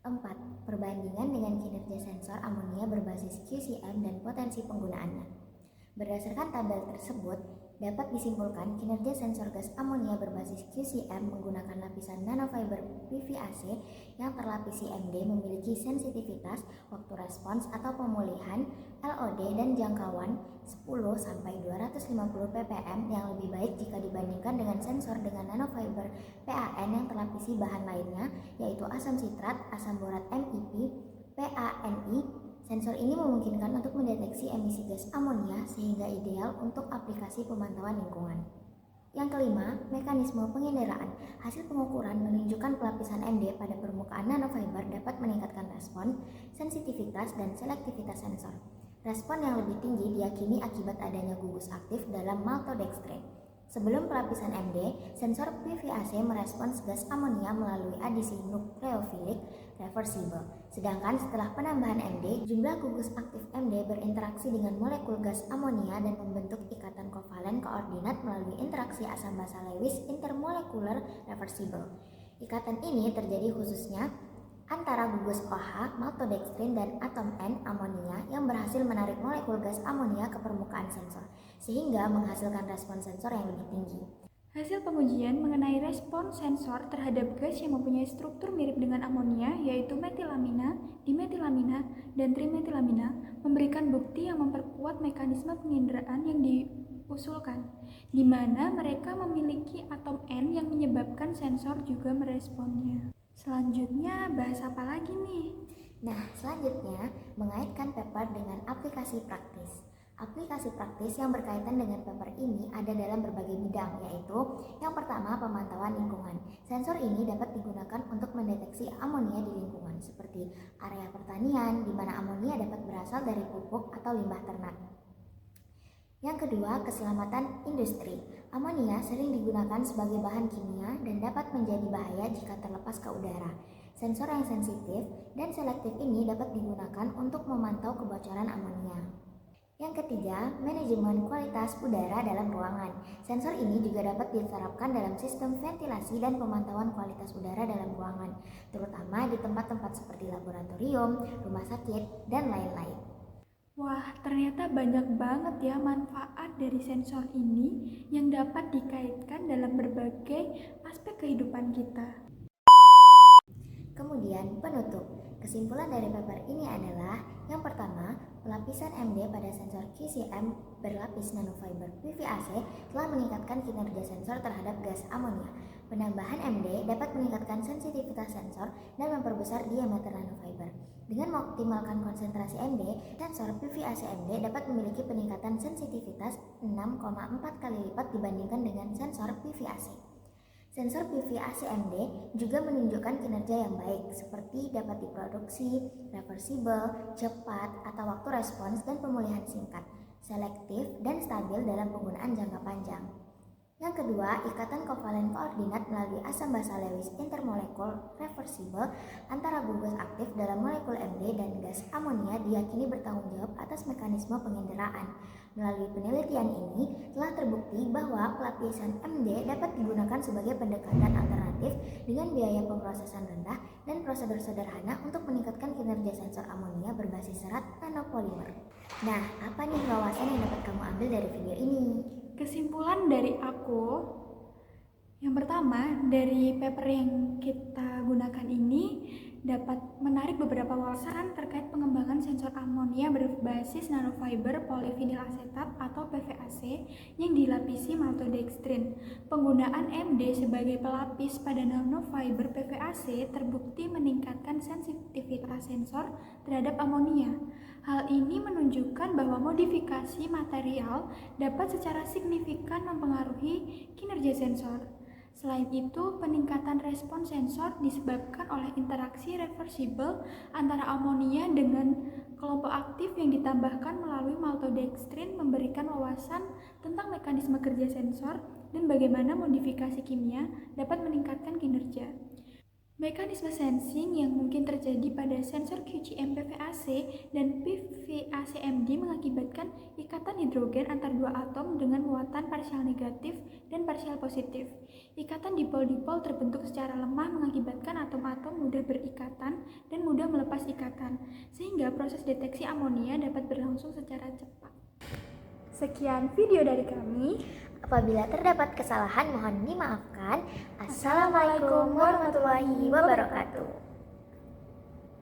4. Perbandingan dengan kinerja sensor amonia berbasis QCM dan potensi penggunaannya. Berdasarkan tabel tersebut, dapat disimpulkan kinerja sensor gas amonia berbasis QCM menggunakan lapisan nanofiber PVAC yang terlapisi MD memiliki sensitivitas, waktu respons atau pemulihan, LOD dan jangkauan 10-250 ppm yang lebih baik jika dibandingkan dengan sensor dengan nanofiber PAN yang terlapisi bahan lainnya yaitu asam sitrat, asam borat MIP, PANI. Sensor ini memungkinkan untuk mendeteksi emisi gas amonia sehingga ideal untuk aplikasi pemantauan lingkungan. Yang kelima, mekanisme penginderaan. Hasil pengukuran menunjukkan pelapisan MD pada permukaan nanofiber dapat meningkatkan respon, sensitivitas, dan selektivitas sensor. Respon yang lebih tinggi diyakini akibat adanya gugus aktif dalam maltodextrin. Sebelum pelapisan MD, sensor PVAC merespons gas amonia melalui adisi nukleofilik reversible. Sedangkan setelah penambahan MD, jumlah gugus aktif MD berinteraksi dengan molekul gas amonia dan membentuk ikatan kovalen koordinat melalui interaksi asam basa Lewis intermolekular reversible. Ikatan ini terjadi khususnya antara gugus OH, maltodextrin, dan atom N amonia yang berhasil menarik molekul gas amonia ke permukaan sensor, sehingga menghasilkan respon sensor yang lebih tinggi. Hasil pengujian mengenai respon sensor terhadap gas yang mempunyai struktur mirip dengan amonia, yaitu metilamina, dimetilamina, dan trimetilamina, memberikan bukti yang memperkuat mekanisme penginderaan yang diusulkan, di mana mereka memiliki atom N yang menyebabkan sensor juga meresponnya. Selanjutnya, bahas apa lagi nih? Nah, selanjutnya mengaitkan paper dengan aplikasi praktis. Aplikasi praktis yang berkaitan dengan paper ini ada dalam berbagai bidang, yaitu yang pertama pemantauan lingkungan. Sensor ini dapat digunakan untuk mendeteksi amonia di lingkungan, seperti area pertanian di mana amonia dapat berasal dari pupuk atau limbah ternak. Yang kedua, keselamatan industri. Amonia sering digunakan sebagai bahan kimia dan dapat menjadi bahaya jika terlepas ke udara. Sensor yang sensitif dan selektif ini dapat digunakan untuk memantau kebocoran amonia. Yang ketiga, manajemen kualitas udara dalam ruangan. Sensor ini juga dapat diterapkan dalam sistem ventilasi dan pemantauan kualitas udara dalam ruangan, terutama di tempat-tempat seperti laboratorium, rumah sakit, dan lain-lain. Wah, ternyata banyak banget ya manfaat dari sensor ini yang dapat dikaitkan dalam berbagai aspek kehidupan kita. Kemudian penutup. Kesimpulan dari paper ini adalah yang pertama, pelapisan MD pada sensor QCM berlapis nanofiber PVAC telah meningkatkan kinerja sensor terhadap gas amonia. Penambahan MD dapat meningkatkan sensitivitas sensor dan memperbesar diameter nanofiber. Dengan mengoptimalkan konsentrasi MD, sensor PVAC MD dapat memiliki peningkatan sensitivitas 6,4 kali lipat dibandingkan dengan sensor PVAC. Sensor PVAC MD juga menunjukkan kinerja yang baik, seperti dapat diproduksi, reversible, cepat, atau waktu respons dan pemulihan singkat, selektif, dan stabil dalam penggunaan jangka panjang. Yang kedua, ikatan kovalen koordinat melalui asam basa Lewis intermolekul reversible antara gugus aktif dalam molekul MD dan gas amonia diyakini bertanggung jawab atas mekanisme penginderaan. Melalui penelitian ini, telah terbukti bahwa pelapisan MD dapat digunakan sebagai pendekatan alternatif dengan biaya pemrosesan rendah dan prosedur sederhana untuk meningkatkan kinerja sensor amonia berbasis serat nanopolimer. Nah, apa nih wawasan yang dapat kamu ambil dari video ini? Kesimpulan dari aku, yang pertama, dari paper yang kita gunakan ini dapat menarik beberapa wawasan terkait pengembangan sensor amonia berbasis nanofiber polyvinyl asetat atau PVAC yang dilapisi maltodextrin. Penggunaan MD sebagai pelapis pada nanofiber PVAC terbukti meningkatkan sensitivitas sensor terhadap amonia. Hal ini menunjukkan bahwa modifikasi material dapat secara signifikan mempengaruhi kinerja sensor. Selain itu, peningkatan respon sensor disebabkan oleh interaksi reversible antara amonia dengan kelompok aktif yang ditambahkan melalui maltodextrin memberikan wawasan tentang mekanisme kerja sensor dan bagaimana modifikasi kimia dapat meningkatkan kinerja. Mekanisme sensing yang mungkin terjadi pada sensor QCM PVAC dan PVAC-MD mengakibatkan ikatan hidrogen antar dua atom dengan muatan parsial negatif dan parsial positif. Ikatan dipol-dipol terbentuk secara lemah mengakibatkan atom-atom mudah berikatan dan melepas ikatan, sehingga proses deteksi amonia dapat berlangsung secara cepat. Sekian video dari kami. Apabila terdapat kesalahan mohon dimaafkan. Assalamualaikum warahmatullahi wabarakatuh.